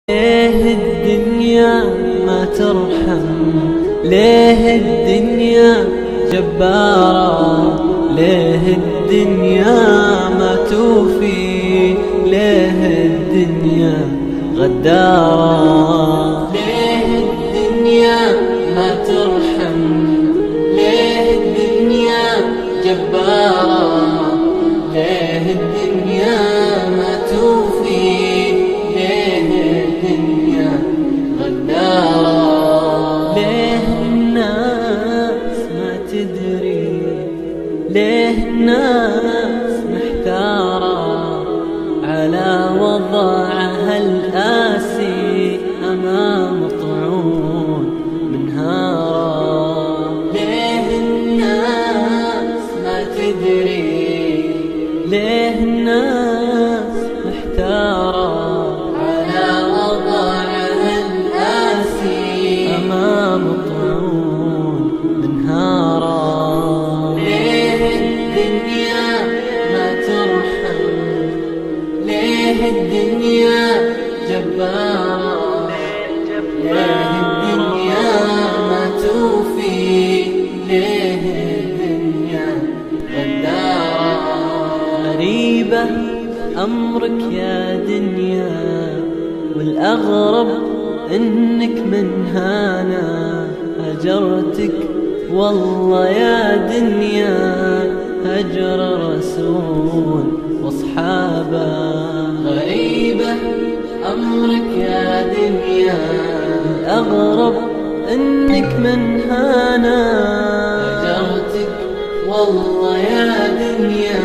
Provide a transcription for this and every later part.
ليه الدنيا ما ترحم؟ ليه الدنيا جبارة؟ ليه الدنيا ما توفي؟ ليه الدنيا غدارة؟ ليه الدنيا ما ترحم؟ ليه الدنيا جبارة؟ ليه الدنيا ما توفي؟ ليه الدنيا غدارة؟ ليه الناس ما تدري؟ ليه الناس محتارة على وضعها الآسي أمام طعون منهارة؟ ليه الناس ما تدري؟ ليه الناس محتارة على وضعها الآسي أمام طعون منهارة؟ ليه الدنيا ما ترحم؟ ليه الدنيا جبارة؟ ليه الدنيا ما توفي؟ ليه الدنيا غدارة؟ غريبة أمرك يا دنيا، والأغرب إنك من هانا هجرتك والله يا دنيا هجر رسول واصحابه. غريبة أمرك يا دنيا، الأغرب إنك من هانا هجرتك والله يا دنيا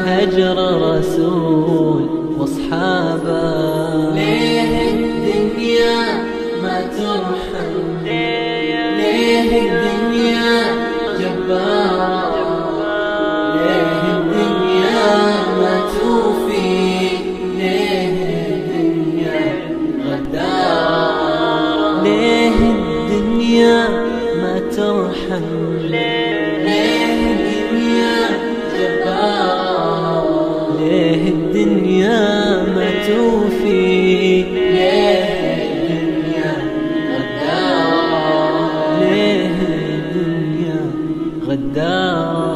هجر رسول واصحابه. ليه الدنيا ما ترحم؟ ليه الدنيا جبارة؟ ليه الدنيا ما توفي؟ ليه الدنيا غدارة؟ ليه الدنيا ما ترحم؟ ليه الدنيا جبارة؟ ليه الدنيا ما توفي؟ ليه الدنيا غدارة؟ ليه الدنيا غدارة؟